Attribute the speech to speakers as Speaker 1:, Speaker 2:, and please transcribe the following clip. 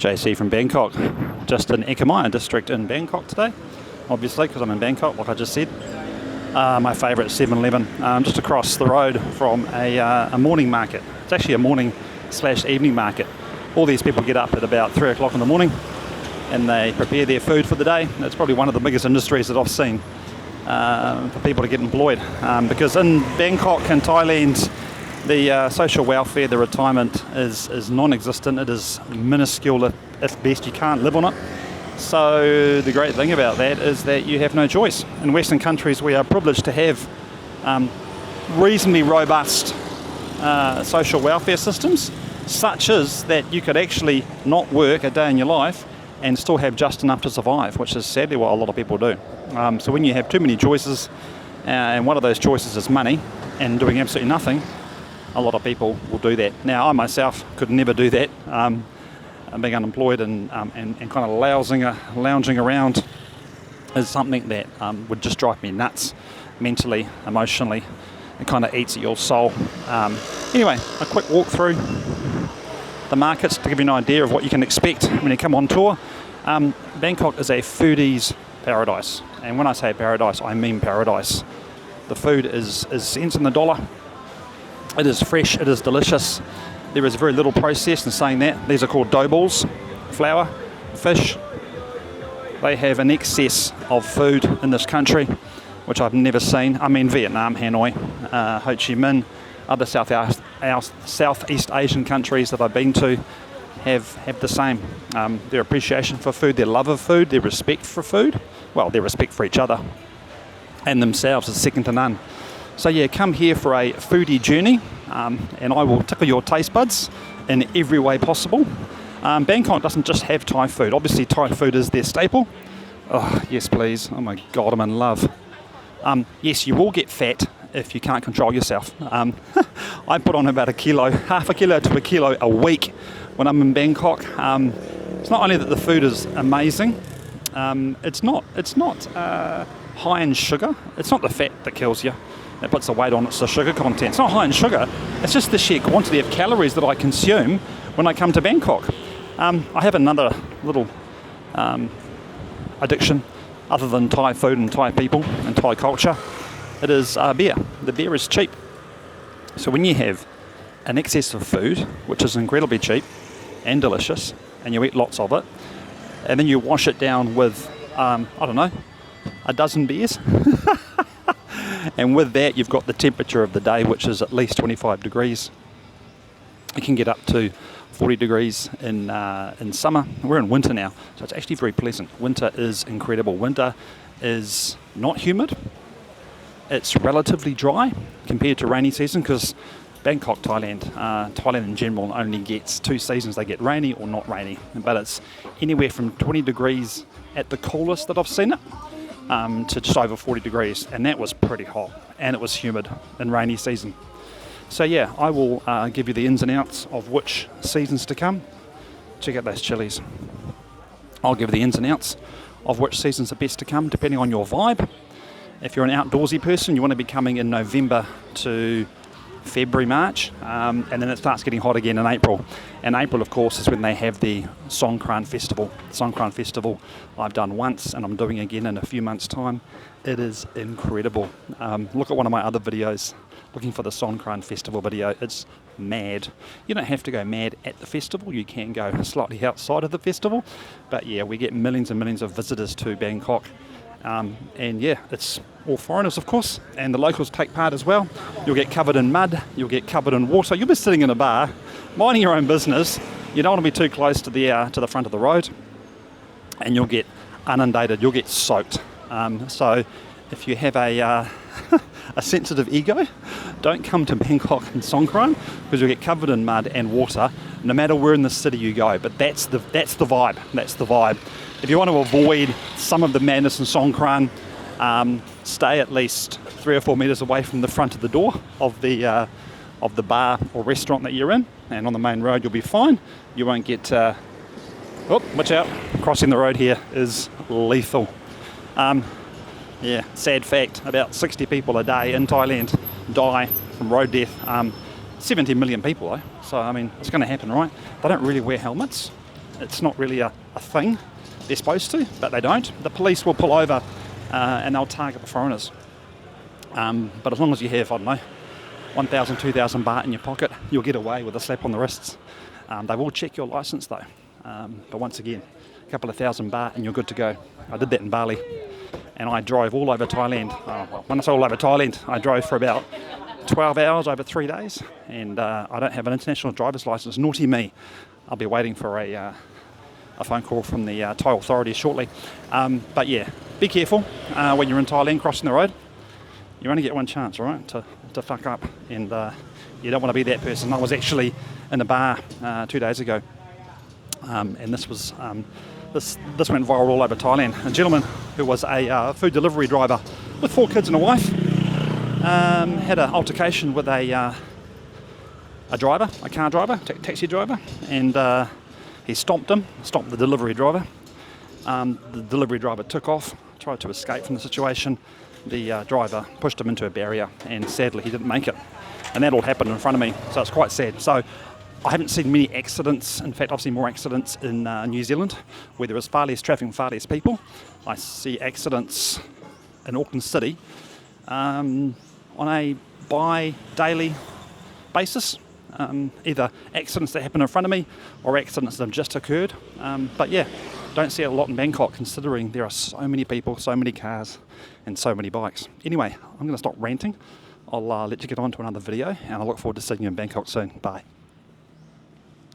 Speaker 1: JC from Bangkok, just in Ekamaya district in Bangkok today, obviously because I'm in Bangkok like I just said. My favourite 7-Eleven, just across the road from a morning market. It's actually a morning/evening market. All these people get up at about 3 o'clock in the morning and they prepare their food for the day. It's probably one of the biggest industries that I've seen for people to get employed, because in Bangkok and Thailand the social welfare, the retirement is non-existent. It is minuscule at best. You can't live on it. So the great thing about that is that you have no choice. In Western countries we are privileged to have reasonably robust social welfare systems, such as that you could actually not work a day in your life and still have just enough to survive, which is sadly what a lot of people do. So when you have too many choices, and one of those choices is money and doing absolutely nothing, a lot of people will do that. Now, I myself could never do that. Being unemployed and kind of lounging around is something that would just drive me nuts, mentally, emotionally. It kind of eats at your soul. Anyway, a quick walk through the markets to give you an idea of what you can expect when you come on tour. Bangkok is a foodie's paradise, and when I say paradise, I mean paradise. The food is cents in the dollar. It is fresh, it is delicious. There is very little process in saying that. These are called dough balls, flour, fish. They have an excess of food in this country, which I've never seen. I mean Vietnam, Hanoi, Ho Chi Minh, other Southeast Asian countries that I've been to have the same. Their appreciation for food, their love of food, their respect for food, well, their respect for each other and themselves is second to none. So yeah, come here for a foodie journey, and I will tickle your taste buds in every way possible. Bangkok doesn't just have Thai food. Obviously Thai food is their staple. Oh, yes please. Oh my God, I'm in love. Yes, you will get fat if you can't control yourself. I put on about half a kilo to a kilo a week when I'm in Bangkok. It's not only that the food is amazing, it's not high in sugar. It's not the fat that kills you. It puts the weight on, it's the sugar content. It's not high in sugar, it's just the sheer quantity of calories that I consume when I come to Bangkok. I have another little addiction other than Thai food and Thai people and Thai culture. It is beer. The beer is cheap. So when you have an excess of food, which is incredibly cheap and delicious, and you eat lots of it, and then you wash it down with, I don't know, a dozen beers, and with that you've got the temperature of the day, which is at least 25 degrees. It can get up to 40 degrees in summer. We're in winter now, so it's actually very pleasant. Winter is incredible. Winter is not humid. It's relatively dry compared to rainy season, because Bangkok, Thailand in general only gets 2 seasons. They get rainy or not rainy, but it's anywhere from 20 degrees at the coolest that I've seen it, to just over 40 degrees, and that was pretty hot, and it was humid in rainy season. So yeah, I will give you the ins and outs of which seasons to come. Check out those chilies. I'll give you the ins and outs of which seasons are best to come depending on your vibe. If you're an outdoorsy person, you want to be coming in November to February, March, and then it starts getting hot again in April. And April, of course, is when they have the Songkran festival. The Songkran festival I've done once, and I'm doing again in a few months' time. It is incredible. Look at one of my other videos, looking for the Songkran festival video. It's mad. You don't have to go mad at the festival. You can go slightly outside of the festival. But yeah, we get millions and millions of visitors to Bangkok. And yeah, it's all foreigners, of course, and the locals take part as well. You'll get covered in mud, you'll get covered in water. You'll be sitting in a bar, minding your own business. You don't want to be too close to the front of the road, and you'll get inundated. You'll get soaked. So if you have a sensitive ego, don't come to Bangkok and Songkran, because you'll get covered in mud and water no matter where in the city you go. But that's the vibe. That's the vibe. If you want to avoid some of the madness in Songkran, stay at least 3 or 4 meters away from the front of the door of the bar or restaurant that you're in, and on the main road you'll be fine. You won't get watch out, crossing the road here is lethal. Yeah, sad fact, about 60 people a day in Thailand die from road death. 70 million people though, so I mean, it's going to happen, right? They don't really wear helmets it's not really a thing. They're supposed to, but they don't. The police will pull over and they'll target the foreigners. But as long as you have, I don't know, 1,000, 2,000 baht in your pocket, you'll get away with a slap on the wrists. They will check your license though. But once again, a couple of thousand baht and you're good to go. I did that in Bali, and I drove all over Thailand. When I say all over Thailand, I drove for about 12 hours over 3 days, and I don't have an international driver's license. Naughty me. I'll be waiting for a phone call from the Thai authorities shortly. But yeah, be careful when you're in Thailand crossing the road. You only get one chance, all right, to fuck up, and you don't want to be that person. I was actually in a bar 2 days ago, and this was this went viral all over Thailand. A gentleman who was a food delivery driver with 4 kids and a wife had an altercation with a driver, a car driver, taxi driver, and he stomped the delivery driver. The delivery driver took off, tried to escape from the situation. The driver pushed him into a barrier, and sadly he didn't make it. And that all happened in front of me, so it's quite sad. So I haven't seen many accidents. In fact, I've seen more accidents in New Zealand, where there is far less traffic and far less people. I see accidents in Auckland City on a bi-daily basis. Either accidents that happen in front of me or accidents that have just occurred. But yeah, don't see it a lot in Bangkok, considering there are so many people, so many cars and so many bikes. Anyway, I'm going to stop ranting. I'll let you get on to another video, and I look forward to seeing you in Bangkok soon. Bye.